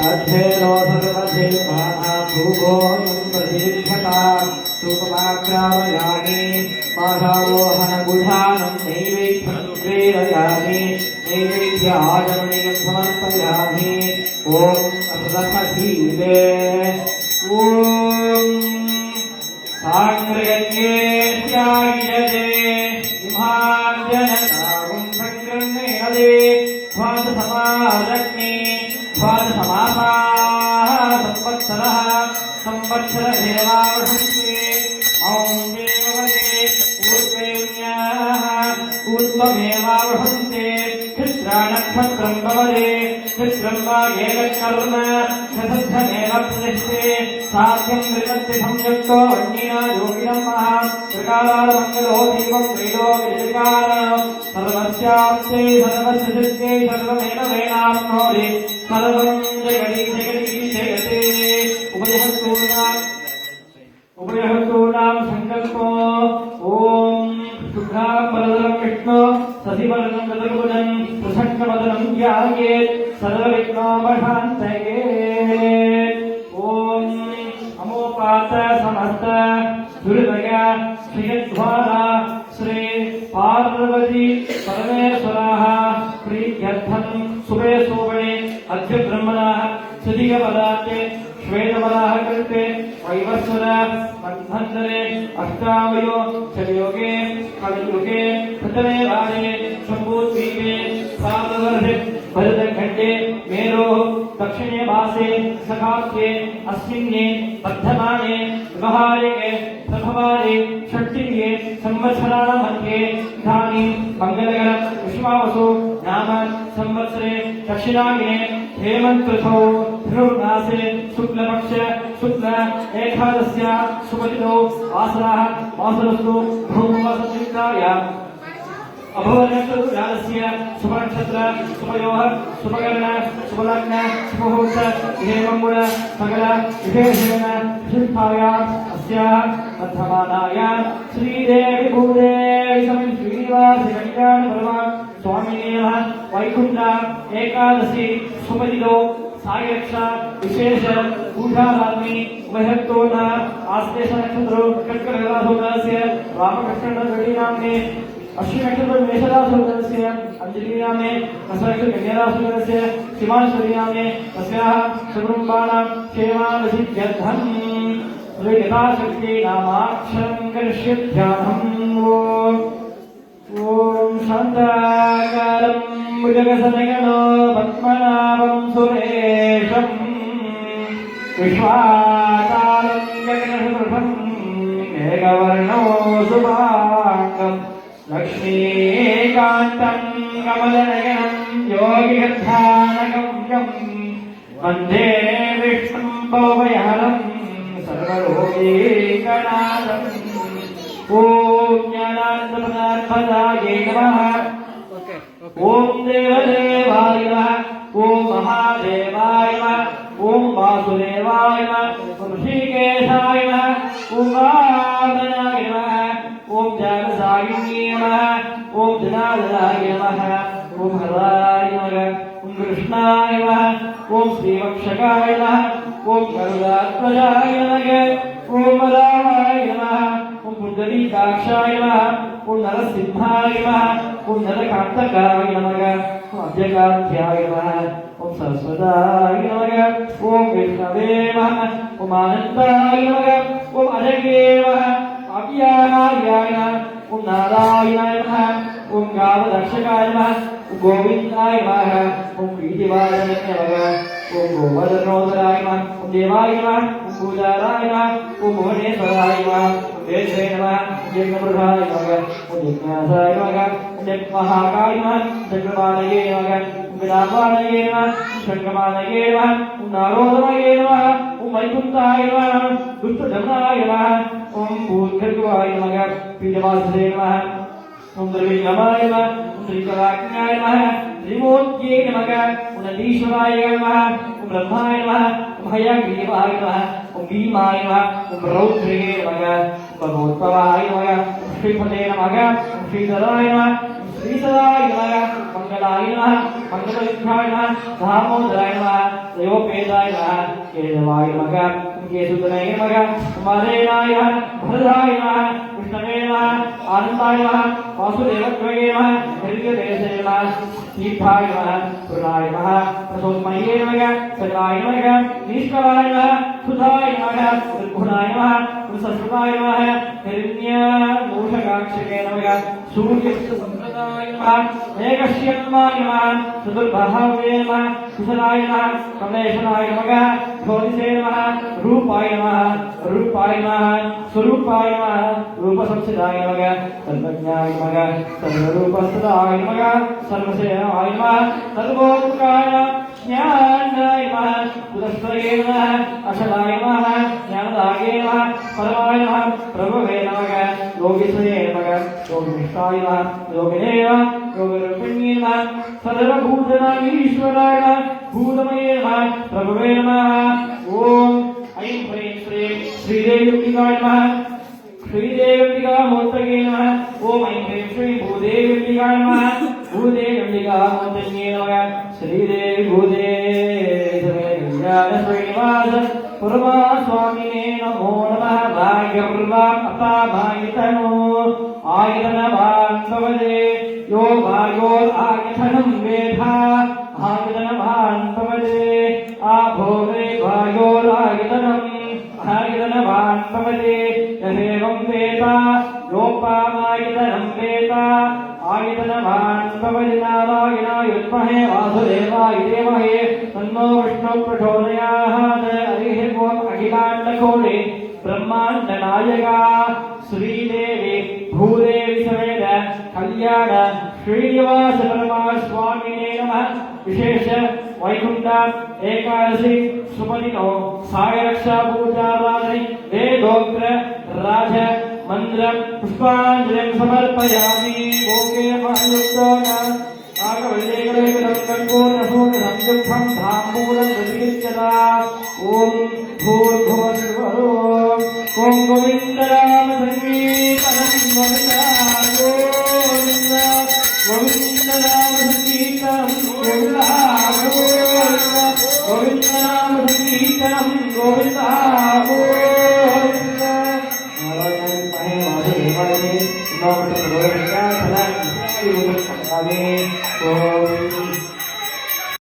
अध्ययनो सर्वदेवाः भूगोऽयं प्रतिष्ठता सुपमाक्रामयामि पाठारोहणगुढानं नैवेद्यं प्रेरयामि नैवेद्याचमनीयं समर्पयामि ॐ अप्रदक्षीले ॐ साङ्ग्रयज्ञेत्यायजते इमाञ्जनतां सङ्क्रमेणदे स्वादसमारग्ने स्वादसमासाः संवत्सरः संवत्सरहेवावशन्ते ॐ देववदे पूर्वेण्याः पूर्वमेवावशन्ते चित्रानक्षत्रं भवते चित्रं वा एककर्म सतद्धमेव प्रतिष्ठे साध्यं विदत्ते संयुक्तो अन्येन योगिनं महा त्रिकालामङ्गलो देवं वेदो विजयकार सर्वस्याप्ते सर्वस्य सिद्धे सर्वमेव वेदाप्नोति सर्वं जगति जगति जगते उभयहस्तूनां संकल्पो ॐ शुक्लाम्बरधरं विष्णु सतिवर्णं चतुर्भुजं प्रसन्नवदनं ध्यायेत् सर्वविघ्नोपशान्तये ॐ अमोपात समस्त दुर्दय श्रीयद्वारा श्री पार्वती परमेश्वराः प्रीत्यर्थं शुभे शोभने अद्य ब्रह्मणः सुधियपदाते श्वेतपदाः कृते वैवस्वत मन्वन्तरे अष्टावयो चतुर्युगे कलियुगे प्रथमे वारे शम्भुद्वीपे सातवर्षे भरतखण्डे मेरोः दक्षिणे मासे सखास्ये अस्मिन्ने वर्धमाने व्यवहारिके प्रभवारे षष्टिये संवत्सराणां मध्ये इदानीं मङ्गलकरं विश्वावसु नाम संवत्सरे दक्षिणाग्ने हेमन्त ऋतौ धनुर्मासे शुक्लपक्ष शुक्ल एकादश्या सुपतितो वासराः वासरस्तु भौमवसंयुक्तायाम् अभवनक्षत्रस्य शुभनक्षत्र शुभयोः शुभकर्ण शुभलग्न शुभमुहूर्त हेमङ्गुल सकल विशेषेण विशिष्टायाम् अस्याः वर्धमानायां श्रीदेवी भूदेवी समेत श्रीनिवास कल्याण भगवान् स्वामिनेः वैकुण्ठ एकादशी शुभदिनो सायक्षा विशेष पूजारात्रि उभयत्तोन आश्लेष नक्षत्रो कर्कटरासोदस्य रामकृष्णगणीनाम्ने अश्विनी नक्षत्र मेषरासोदस्य अंजलि नामे कसरक्षत्र कन्यारासोदस्य सीमाश्वरी नामे तस्याः सुब्रह्मण्यां क्षेमावसिद्ध्यर्थं यथाशक्ति नामाक्षरं करिष्यध्यानम् ॐ शान्ताकारं भुजगशयनो पद्मनाभं सुरेशं विश्वाधारं गगनसदृशं मेघवर्णो शुभाङ्गं लक्ष्मीकान्तं कमलनयनं योगिगन्धानगम्यं वन्दे विष्णुं भवभयहरं सर्वलोकैकनाथम् ॐ ज्ञानानन्दपदार्थदायै नमः ॐ देवदेवाय नमः ॐ महादेवाय नमः ॐ वासुदेवाय नमः ॐ ऋषिकेशाय नमः ॐ वामनाय नमः ॐ जानसायिन्ये नमः ॐ जनार्दनाय नमः ॐ हराय नमः ॐ कृष्णाय नमः ॐ श्रीवक्षकाय नमः ॐ गरुडात्मजाय नमः ॐ रामाय नमः ॐ पुण्डरीकाक्षाय नमः ॐ नरसिंहाय नमः ॐ नरकान्तकाय नमः ॐ अभ्यकान्त्याय नमः ॐ सरस्वताय नमः ॐ विष्णवे नमः ॐ आनन्दाय नमः ॐ अजगे नमः अव्यायाय नमः ॐ नारायणाय नमः ॐ गावदक्षकाय नमः ॐ गोविन्दाय नमः ॐ प्रीतिवाय नमः ॐ गोवर्धनोदराय नमः ॐ देवाय नमः ॐ पूजाराय नमः ॐ भुवनेश्वराय नमः वेदे नमः यज्ञप्रभाय नमः ॐ यज्ञासाय नमः ॐ यज्ञमहाकाय नमः चक्रमालये नमः ॐ विनापालये नमः शङ्खमालये नमः ॐ नारोदमये नमः ॐ वैकुण्ठाय नमः दुष्टधर्माय नमः ॐ भूतगर्वाय नमः पीठवासुदेवाय नमः ॐ द्रविणमाय नमः ॐ श्रीकलाज्ञाय नमः त्रिमूर्त्यै नमः ॐ नन्दीश्वराय नमः ॐ ब्रह्माय नमः ॐ हयग्रीवाय नमः ॐ भीमाय नमः ॐ रौद्रे नमः ॐ भगवत्पादाय नमः ॐ श्रीपते नमः ॐ श्रीधराय नमः ॐ श्रीसदाय नमः मंगलाय नमः मंगलविद्याय नमः दामोदराय नमः देवोपेदाय नमः केशवाय नमः केशुतनाय नमः कुमारेणाय नमः भरदाय नमः कृष्णवे नमः आनंदाय नमः वासुदेवत्वये नमः हिरण्यदेशे नमः तीर्थाय नमः पूर्णाय नमः प्रसोन्मये नमः सदाय नमः नीश्वराय नमः सुधाय नमः त्रिगुणाय नमः प्रसन्नाय नमः हिरण्यमूषकाक्षके नमः सूर्यसंप्रदाय नमः मेघश्यन्माय नमः चतुर्बाहवे नमः कुशलाय नमः कमलेशनाय नमः ज्योतिषे नमः रूपाय नमः स्वरूपाय नमः रूपसंस्थिताय नमः सर्वज्ञाय नमः सर्वरूपस्थिताय नमः सर्वसेनाय नमः सर्वोपकाय ज्ञानाय नमः पुरस्परे नमः अचलाय नमः ज्ञानदाये नमः परमाय नमः प्रभवे नमः योगीश्वरे नमः योगनिष्ठाय नमः योगिने नमः योगरूपिण्ये नमः सर्वभूतनामीश्वराय नमः भूतमये नमः प्रभवे नमः ओम ऐं ह्रीं श्रीं श्रीदेव्यम्बिकाय नमः श्रीदेव्यम्बिका मूर्तये नमः ओम ऐं ह्रीं श्रीं भूदेव्यम्बिकाय नमः भूदेव्यम्बिका मूर्तये नमः श्रीदेवी भूदेवी श्रीनिवास पुरमा स्वामिने नमो नमः भाग्यपूर्वम् अपाभायितनो आयतनवान् भवते यो भाग्योर् आयतनं वेधा आयतनवान् भवते आभोगे भाग्योर् आयतनवान् भवते यदेवं वेदा लोपामायतनं वेदा आयतनवान् भवति नारायणाय विद्महे वासुदेवाय धीमहि तन्नो विष्णुः प्रचोदयात् हरिः ओम् अखिलाण्डकोटि ब्रह्माण्डनायका श्रीदेवी भूदेवी समेत कल्याण श्रीनिवास परमास्वामिने नमः विशेष वैकुंठ एकादशी सुपदिनो सायरक्षा पूजावादि वेदोक्त्र राज मंत्र पुष्पांजलिं समर्पयामि भोगे महायुक्तोन नागवल्लेकलेकं कर्पूरपूर्ण संयुक्तं धामूलं प्रतीच्यता ओम भूर्भुवस्सुः ओम गोविन्दनाम संकीर्तनं गोविन्दनाम संकीर्तनं गोविन्दनाम संकीर्तनं गोविन्द गोविन्द